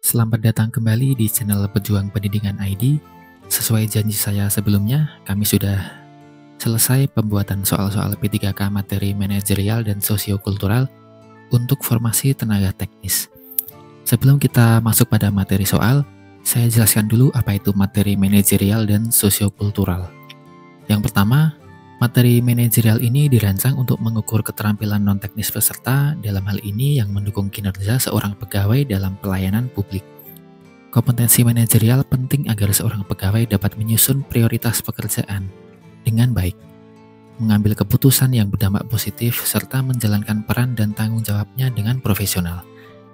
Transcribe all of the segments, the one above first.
Selamat datang kembali di channel Pejuang Pendidikan ID. Sesuai janji saya sebelumnya, kami sudah selesai pembuatan soal-soal P3K materi manajerial dan sosiokultural untuk formasi tenaga teknis. Sebelum kita masuk pada materi soal, saya jelaskan dulu apa itu materi manajerial dan sosiokultural. Yang pertama, materi manajerial ini dirancang untuk mengukur keterampilan non-teknis peserta, dalam hal ini yang mendukung kinerja seorang pegawai dalam pelayanan publik. Kompetensi manajerial penting agar seorang pegawai dapat menyusun prioritas pekerjaan dengan baik, mengambil keputusan yang berdampak positif, serta menjalankan peran dan tanggung jawabnya dengan profesional,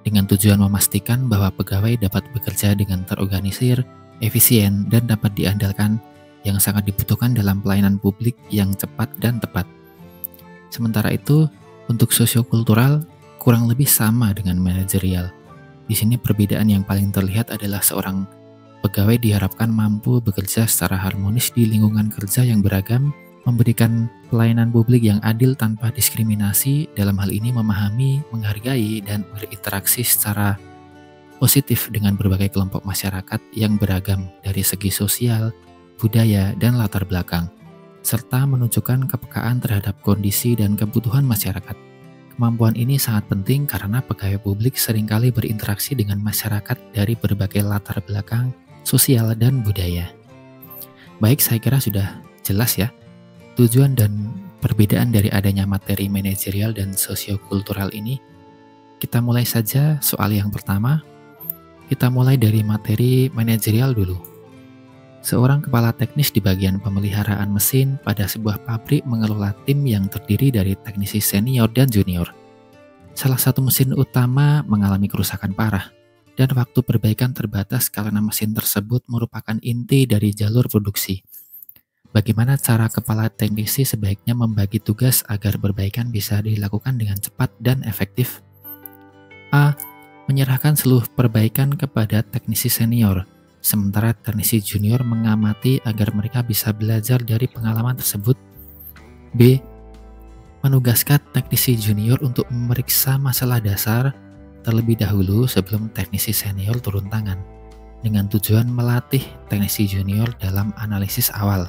dengan tujuan memastikan bahwa pegawai dapat bekerja dengan terorganisir, efisien, dan dapat diandalkan, yang sangat dibutuhkan dalam pelayanan publik yang cepat dan tepat. Sementara itu, untuk sosiokultural kurang lebih sama dengan manajerial. Di sini perbedaan yang paling terlihat adalah seorang pegawai diharapkan mampu bekerja secara harmonis di lingkungan kerja yang beragam, memberikan pelayanan publik yang adil tanpa diskriminasi, dalam hal ini memahami, menghargai, dan berinteraksi secara positif dengan berbagai kelompok masyarakat yang beragam dari segi sosial, budaya, dan latar belakang, serta menunjukkan kepekaan terhadap kondisi dan kebutuhan masyarakat. Kemampuan ini sangat penting karena pegawai publik seringkali berinteraksi dengan masyarakat dari berbagai latar belakang, sosial, dan budaya. Baik, saya kira sudah jelas ya, tujuan dan perbedaan dari adanya materi manajerial dan sosiokultural ini. Kita mulai saja soal yang pertama. Kita mulai dari materi manajerial dulu. Seorang kepala teknis di bagian pemeliharaan mesin pada sebuah pabrik mengelola tim yang terdiri dari teknisi senior dan junior. Salah satu mesin utama mengalami kerusakan parah, dan waktu perbaikan terbatas karena mesin tersebut merupakan inti dari jalur produksi. Bagaimana cara kepala teknisi sebaiknya membagi tugas agar perbaikan bisa dilakukan dengan cepat dan efektif? A. Menyerahkan seluruh perbaikan kepada teknisi senior, sementara teknisi junior mengamati agar mereka bisa belajar dari pengalaman tersebut. B. Menugaskan teknisi junior untuk memeriksa masalah dasar terlebih dahulu sebelum teknisi senior turun tangan, dengan tujuan melatih teknisi junior dalam analisis awal.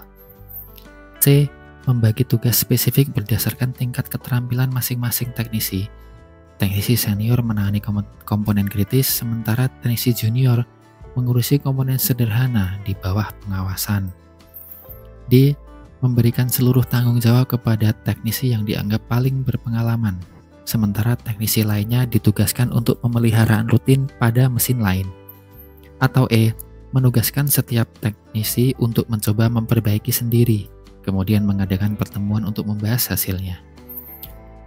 C. Membagi tugas spesifik berdasarkan tingkat keterampilan masing-masing teknisi. Teknisi senior menangani komponen kritis, sementara teknisi junior mengurusi komponen sederhana di bawah pengawasan. D. Memberikan seluruh tanggung jawab kepada teknisi yang dianggap paling berpengalaman, sementara teknisi lainnya ditugaskan untuk pemeliharaan rutin pada mesin lain. Atau E. Menugaskan setiap teknisi untuk mencoba memperbaiki sendiri, kemudian mengadakan pertemuan untuk membahas hasilnya.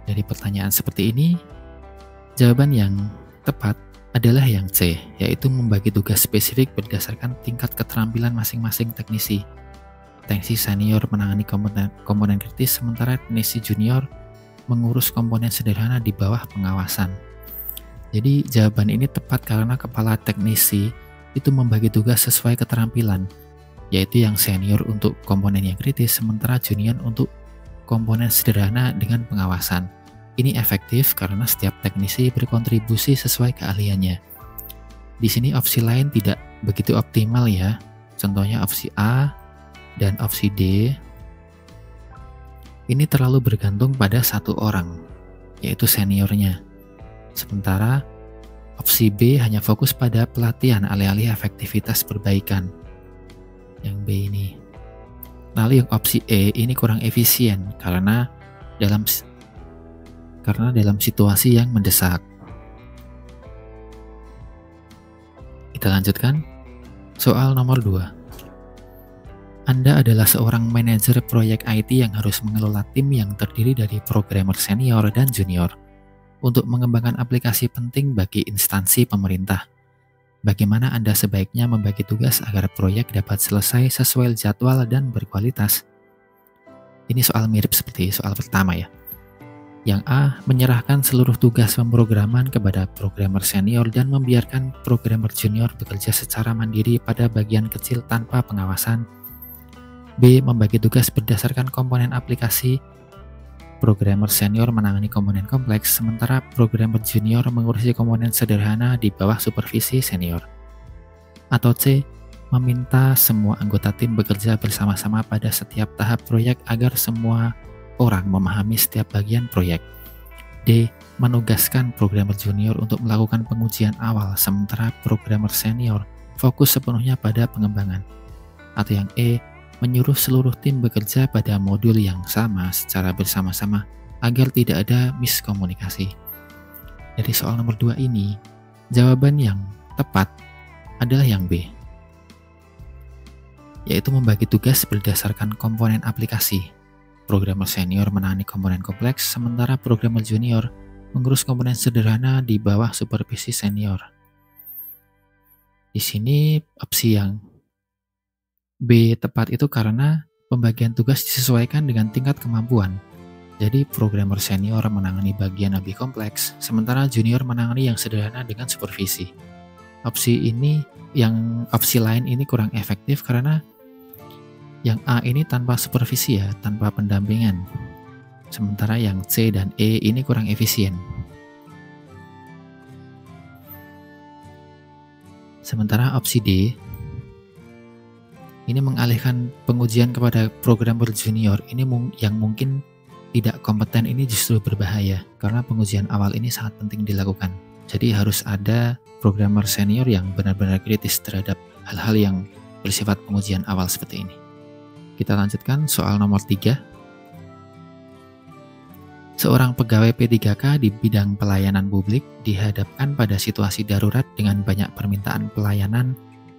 Dari pertanyaan seperti ini, jawaban yang tepat adalah yang C, yaitu membagi tugas spesifik berdasarkan tingkat keterampilan masing-masing teknisi. Teknisi senior menangani komponen kritis, sementara teknisi junior mengurus komponen sederhana di bawah pengawasan. Jadi jawaban ini tepat karena kepala teknisi itu membagi tugas sesuai keterampilan, yaitu yang senior untuk komponen yang kritis, sementara junior untuk komponen sederhana dengan pengawasan. Ini efektif karena setiap teknisi berkontribusi sesuai keahliannya. Di sini opsi lain tidak begitu optimal ya. Contohnya opsi A dan opsi D. Ini terlalu bergantung pada satu orang, yaitu seniornya. Sementara opsi B hanya fokus pada pelatihan alih-alih efektivitas perbaikan. Yang B ini. Lalu yang opsi E ini kurang efisien karena dalam situasi yang mendesak. Kita lanjutkan. Soal nomor 2. Anda adalah seorang manajer proyek IT yang harus mengelola tim yang terdiri dari programmer senior dan junior untuk mengembangkan aplikasi penting bagi instansi pemerintah. Bagaimana Anda sebaiknya membagi tugas agar proyek dapat selesai sesuai jadwal dan berkualitas? Ini soal mirip seperti soal pertama ya. Yang A. Menyerahkan seluruh tugas pemrograman kepada programmer senior dan membiarkan programmer junior bekerja secara mandiri pada bagian kecil tanpa pengawasan. B. Membagi tugas berdasarkan komponen aplikasi programmer senior menangani komponen kompleks, sementara programmer junior mengurusi komponen sederhana di bawah supervisi senior. Atau C, meminta semua anggota tim bekerja bersama-sama pada setiap tahap proyek agar semua orang memahami setiap bagian proyek. D, menugaskan programmer junior untuk melakukan pengujian awal, sementara programmer senior fokus sepenuhnya pada pengembangan. Atau yang E, menyuruh seluruh tim bekerja pada modul yang sama secara bersama-sama agar tidak ada miskomunikasi. Dari soal nomor 2 ini, jawaban yang tepat adalah yang B, yaitu membagi tugas berdasarkan komponen aplikasi. Programmer senior menangani komponen kompleks, sementara programmer junior mengurus komponen sederhana di bawah supervisi senior. Di sini opsi yang B tepat itu karena pembagian tugas disesuaikan dengan tingkat kemampuan. Jadi programmer senior menangani bagian lebih kompleks, sementara junior menangani yang sederhana dengan supervisi. Opsi lain ini kurang efektif karena yang A ini tanpa supervisi ya, tanpa pendampingan. Sementara yang C dan E ini kurang efisien. Sementara opsi D ini mengalihkan pengujian kepada programmer junior ini yang mungkin tidak kompeten, ini justru berbahaya karena pengujian awal ini sangat penting dilakukan. Jadi harus ada programmer senior yang benar-benar kritis terhadap hal-hal yang bersifat pengujian awal seperti ini. Kita lanjutkan soal nomor 3. Seorang pegawai P3K di bidang pelayanan publik dihadapkan pada situasi darurat dengan banyak permintaan pelayanan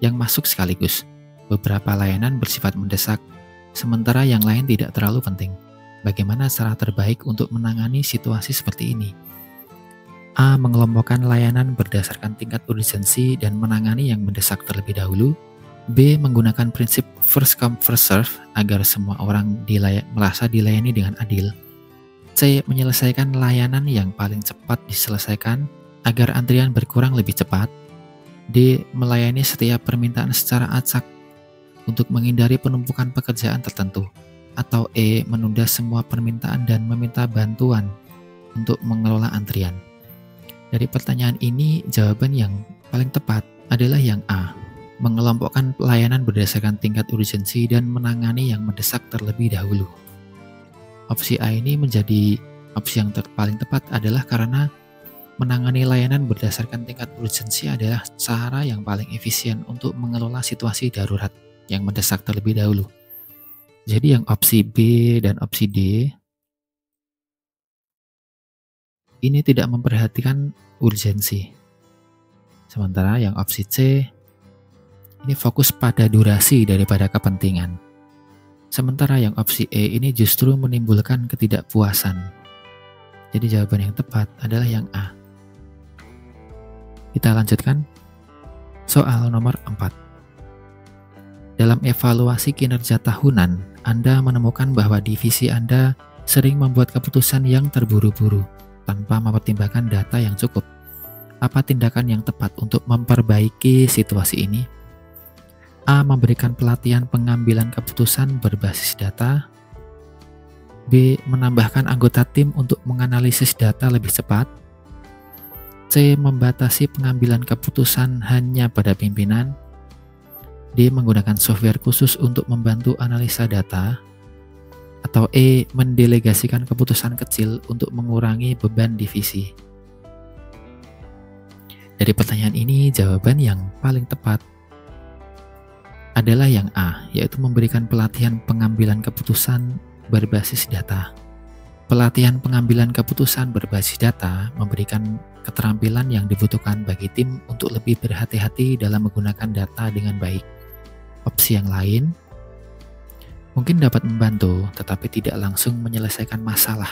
yang masuk sekaligus. Beberapa layanan bersifat mendesak, sementara yang lain tidak terlalu penting. Bagaimana cara terbaik untuk menangani situasi seperti ini? A. Mengelompokkan layanan berdasarkan tingkat urgensi dan menangani yang mendesak terlebih dahulu. B. Menggunakan prinsip first come first serve agar semua orang merasa dilayani dengan adil. C. Menyelesaikan layanan yang paling cepat diselesaikan agar antrian berkurang lebih cepat. D. Melayani setiap permintaan secara acak untuk menghindari penumpukan pekerjaan tertentu. Atau E. Menunda semua permintaan dan meminta bantuan untuk mengelola antrian. Dari pertanyaan ini, jawaban yang paling tepat adalah yang A. Mengelompokkan pelayanan berdasarkan tingkat urgensi dan menangani yang mendesak terlebih dahulu. Opsi A ini menjadi opsi yang paling tepat adalah karena menangani layanan berdasarkan tingkat urgensi adalah cara yang paling efisien untuk mengelola situasi darurat yang mendesak terlebih dahulu. Jadi yang opsi B dan opsi D ini tidak memperhatikan urgensi. Sementara yang opsi C ini fokus pada durasi daripada kepentingan. Sementara yang opsi E ini justru menimbulkan ketidakpuasan. Jadi jawaban yang tepat adalah yang A. Kita lanjutkan. Soal nomor 4. Dalam evaluasi kinerja tahunan, Anda menemukan bahwa divisi Anda sering membuat keputusan yang terburu-buru tanpa mempertimbangkan data yang cukup. Apa tindakan yang tepat untuk memperbaiki situasi ini? A. Memberikan pelatihan pengambilan keputusan berbasis data. B. Menambahkan anggota tim untuk menganalisis data lebih cepat. C. Membatasi pengambilan keputusan hanya pada pimpinan. D. Menggunakan software khusus untuk membantu analisa data. Atau E. Mendelegasikan keputusan kecil untuk mengurangi beban divisi. Dari pertanyaan ini, jawaban yang paling tepat adalah yang A, yaitu memberikan pelatihan pengambilan keputusan berbasis data. Pelatihan pengambilan keputusan berbasis data memberikan keterampilan yang dibutuhkan bagi tim untuk lebih berhati-hati dalam menggunakan data dengan baik. Opsi yang lain mungkin dapat membantu, tetapi tidak langsung menyelesaikan masalah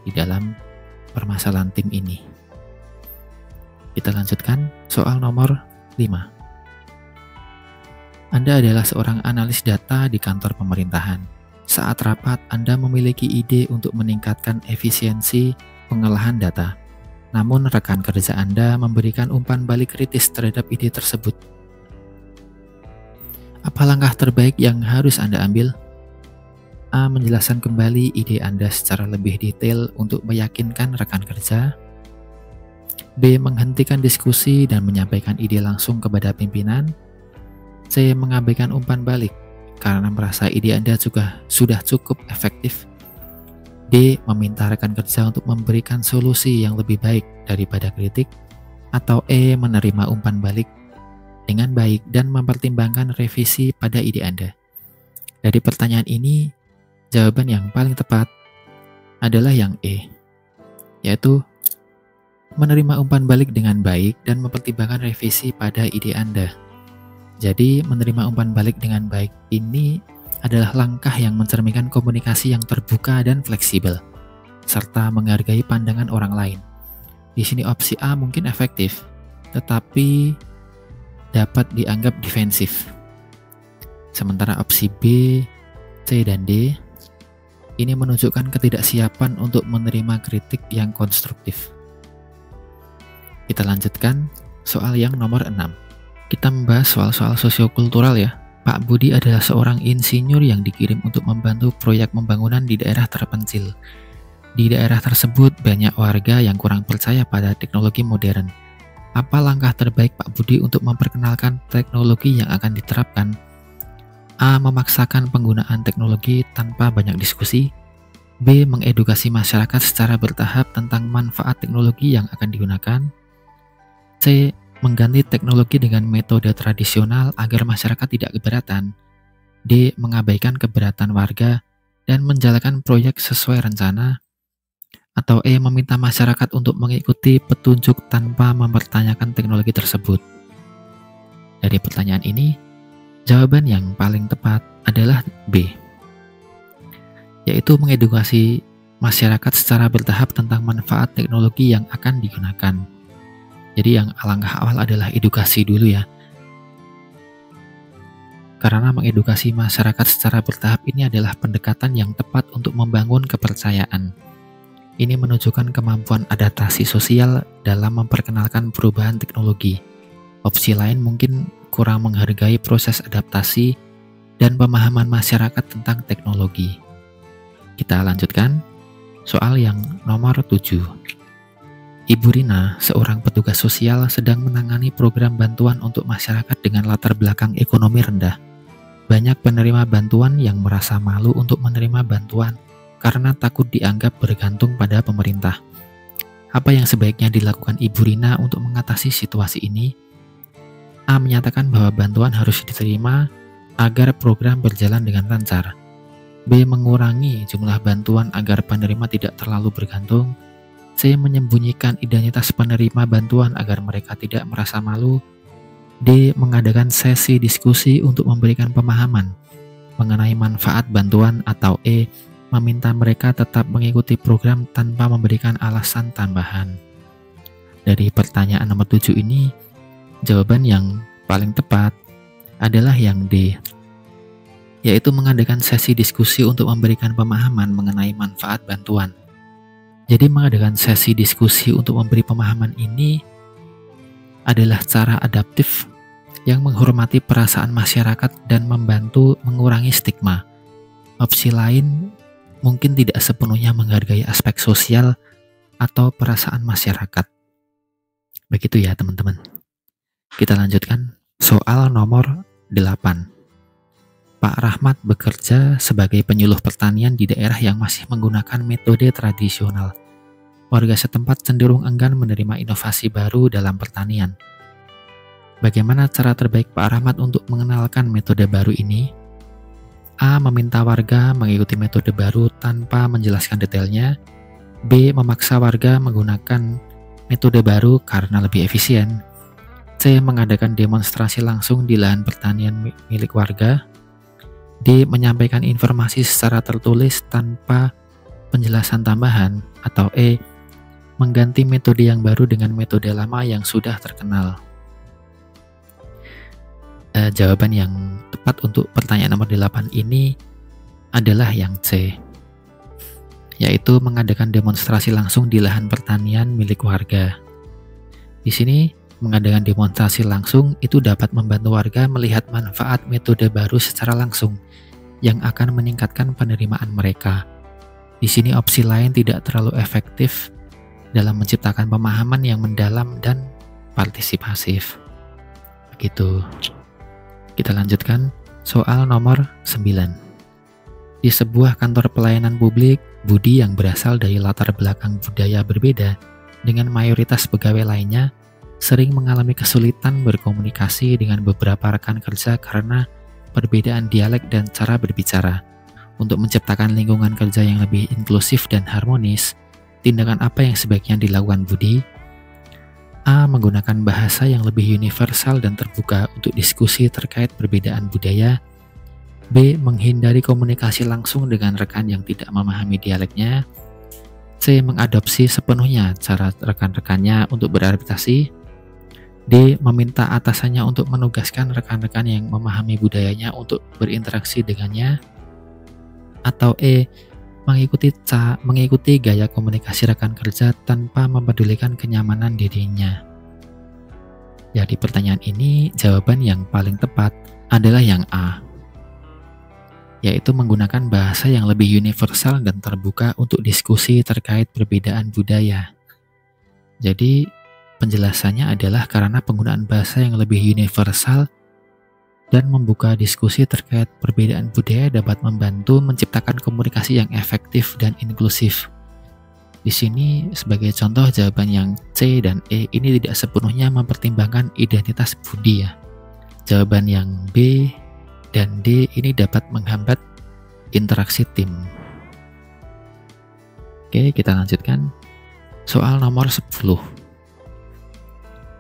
di dalam permasalahan tim ini. Kita lanjutkan soal nomor 5. Anda adalah seorang analis data di kantor pemerintahan. Saat rapat, Anda memiliki ide untuk meningkatkan efisiensi pengolahan data. Namun, rekan kerja Anda memberikan umpan balik kritis terhadap ide tersebut. Apa langkah terbaik yang harus Anda ambil? A. Menjelaskan kembali ide Anda secara lebih detail untuk meyakinkan rekan kerja. B. Menghentikan diskusi dan menyampaikan ide langsung kepada pimpinan. C. Mengabaikan umpan balik karena merasa ide Anda juga sudah cukup efektif. D. Meminta rekan kerja untuk memberikan solusi yang lebih baik daripada kritik. Atau E. Menerima umpan balik dengan baik dan mempertimbangkan revisi pada ide Anda. Dari pertanyaan ini, jawaban yang paling tepat adalah yang E, yaitu menerima umpan balik dengan baik dan mempertimbangkan revisi pada ide Anda. Jadi, menerima umpan balik dengan baik ini adalah langkah yang mencerminkan komunikasi yang terbuka dan fleksibel, serta menghargai pandangan orang lain. Di sini opsi A mungkin efektif, tetapi dapat dianggap defensif. Sementara opsi B, C, dan D ini menunjukkan ketidaksiapan untuk menerima kritik yang konstruktif. Kita lanjutkan soal yang nomor 6. Kita membahas soal-soal sosiokultural ya. Pak Budi adalah seorang insinyur yang dikirim untuk membantu proyek pembangunan di daerah terpencil. Di daerah tersebut banyak warga yang kurang percaya pada teknologi modern. Apa langkah terbaik Pak Budi untuk memperkenalkan teknologi yang akan diterapkan? A. Memaksakan penggunaan teknologi tanpa banyak diskusi. B. Mengedukasi masyarakat secara bertahap tentang manfaat teknologi yang akan digunakan. C. Mengganti teknologi dengan metode tradisional agar masyarakat tidak keberatan. D. Mengabaikan keberatan warga dan menjalankan proyek sesuai rencana. Atau E. Meminta masyarakat untuk mengikuti petunjuk tanpa mempertanyakan teknologi tersebut. Dari pertanyaan ini, jawaban yang paling tepat adalah B, yaitu mengedukasi masyarakat secara bertahap tentang manfaat teknologi yang akan digunakan. Jadi yang langkah awal adalah edukasi dulu ya. Karena mengedukasi masyarakat secara bertahap ini adalah pendekatan yang tepat untuk membangun kepercayaan. Ini menunjukkan kemampuan adaptasi sosial dalam memperkenalkan perubahan teknologi. Opsi lain mungkin kurang menghargai proses adaptasi dan pemahaman masyarakat tentang teknologi. Kita lanjutkan soal yang nomor 7. Ibu Rina, seorang petugas sosial, sedang menangani program bantuan untuk masyarakat dengan latar belakang ekonomi rendah. Banyak penerima bantuan yang merasa malu untuk menerima bantuan karena takut dianggap bergantung pada pemerintah. Apa yang sebaiknya dilakukan Ibu Rina untuk mengatasi situasi ini? A. Menyatakan bahwa bantuan harus diterima agar program berjalan dengan lancar. B. Mengurangi jumlah bantuan agar penerima tidak terlalu bergantung. C. Menyembunyikan identitas penerima bantuan agar mereka tidak merasa malu. D. Mengadakan sesi diskusi untuk memberikan pemahaman mengenai manfaat bantuan. Atau E. Meminta mereka tetap mengikuti program tanpa memberikan alasan tambahan. Dari pertanyaan nomor 7 ini, jawaban yang paling tepat adalah yang D, yaitu mengadakan sesi diskusi untuk memberikan pemahaman mengenai manfaat bantuan. Jadi mengadakan sesi diskusi untuk memberi pemahaman ini adalah cara adaptif yang menghormati perasaan masyarakat dan membantu mengurangi stigma. Opsi lain mungkin tidak sepenuhnya menghargai aspek sosial atau perasaan masyarakat. Begitu ya teman-teman. Kita lanjutkan soal nomor 8. Pak Rahmat bekerja sebagai penyuluh pertanian di daerah yang masih menggunakan metode tradisional. Warga setempat cenderung enggan menerima inovasi baru dalam pertanian. Bagaimana cara terbaik Pak Rahmat untuk mengenalkan metode baru ini? A. Meminta warga mengikuti metode baru tanpa menjelaskan detailnya. B. Memaksa warga menggunakan metode baru karena lebih efisien. C. Mengadakan demonstrasi langsung di lahan pertanian milik warga. D. Menyampaikan informasi secara tertulis tanpa penjelasan tambahan. Atau E. Mengganti metode yang baru dengan metode lama yang sudah terkenal. Jawaban yang tepat untuk pertanyaan nomor 8 ini adalah yang C, yaitu mengadakan demonstrasi langsung di lahan pertanian milik warga. Di sini, mengadakan demonstrasi langsung itu dapat membantu warga melihat manfaat metode baru secara langsung. yang akan meningkatkan penerimaan mereka. Di sini opsi lain tidak terlalu efektif dalam menciptakan pemahaman yang mendalam dan partisipasif. Begitu. Kita lanjutkan soal nomor 9. Di sebuah kantor pelayanan publik, Budi yang berasal dari latar belakang budaya berbeda dengan mayoritas pegawai lainnya sering mengalami kesulitan berkomunikasi dengan beberapa rekan kerja karena perbedaan dialek dan cara berbicara. Untuk menciptakan lingkungan kerja yang lebih inklusif dan harmonis, tindakan apa yang sebaiknya dilakukan Budi? A. Menggunakan bahasa yang lebih universal dan terbuka untuk diskusi terkait perbedaan budaya. B. Menghindari komunikasi langsung dengan rekan yang tidak memahami dialeknya. C. Mengadopsi sepenuhnya cara rekan-rekannya untuk beradaptasi. D. Meminta atasannya untuk menugaskan rekan-rekan yang memahami budayanya untuk berinteraksi dengannya. Atau E. Mengikuti gaya komunikasi rekan kerja tanpa mempedulikan kenyamanan dirinya. Jadi pertanyaan ini jawaban yang paling tepat adalah yang A, yaitu menggunakan bahasa yang lebih universal dan terbuka untuk diskusi terkait perbedaan budaya. Jadi penjelasannya adalah karena penggunaan bahasa yang lebih universal dan membuka diskusi terkait perbedaan budaya dapat membantu menciptakan komunikasi yang efektif dan inklusif. Di sini sebagai contoh jawaban yang C dan E ini tidak sepenuhnya mempertimbangkan identitas Budi ya. Jawaban yang B dan D ini dapat menghambat interaksi tim. Oke, kita lanjutkan. Soal nomor 10.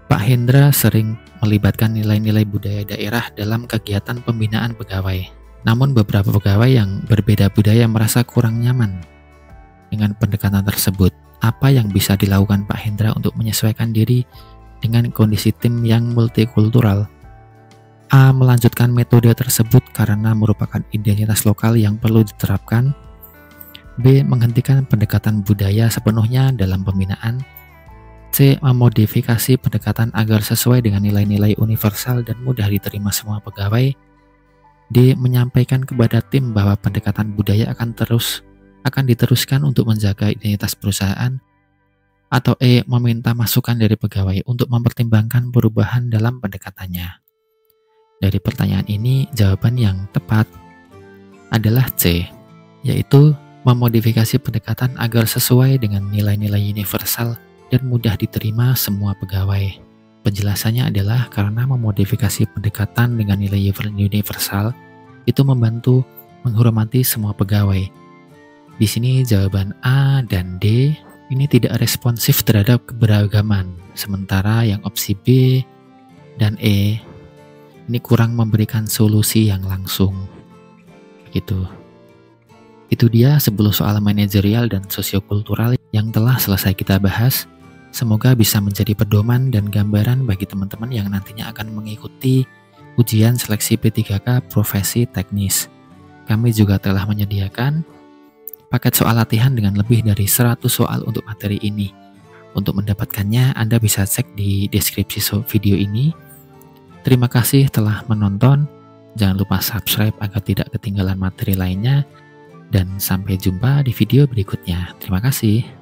Pak Hendra sering melibatkan nilai-nilai budaya daerah dalam kegiatan pembinaan pegawai. Namun beberapa pegawai yang berbeda budaya merasa kurang nyaman dengan pendekatan tersebut. Apa yang bisa dilakukan Pak Hendra untuk menyesuaikan diri dengan kondisi tim yang multikultural? A. Melanjutkan metode tersebut karena merupakan identitas lokal yang perlu diterapkan. B. Menghentikan pendekatan budaya sepenuhnya dalam pembinaan. C. Memodifikasi pendekatan agar sesuai dengan nilai-nilai universal dan mudah diterima semua pegawai. D. Menyampaikan kepada tim bahwa pendekatan budaya akan diteruskan untuk menjaga identitas perusahaan. Atau E. Meminta masukan dari pegawai untuk mempertimbangkan perubahan dalam pendekatannya. Dari pertanyaan ini, jawaban yang tepat adalah C, yaitu memodifikasi pendekatan agar sesuai dengan nilai-nilai universal dan mudah diterima semua pegawai. Penjelasannya adalah karena memodifikasi pendekatan dengan nilai universal itu membantu menghormati semua pegawai. Di sini jawaban A dan D ini tidak responsif terhadap keberagaman, sementara yang opsi B dan E ini kurang memberikan solusi yang langsung. Begitu. Itu dia 10 soal manajerial dan sosiokultural yang telah selesai kita bahas. Semoga bisa menjadi pedoman dan gambaran bagi teman-teman yang nantinya akan mengikuti ujian seleksi P3K profesi teknis. Kami juga telah menyediakan paket soal latihan dengan lebih dari 100 soal untuk materi ini. Untuk mendapatkannya, Anda bisa cek di deskripsi video ini. Terima kasih telah menonton. Jangan lupa subscribe agar tidak ketinggalan materi lainnya. Dan sampai jumpa di video berikutnya. Terima kasih.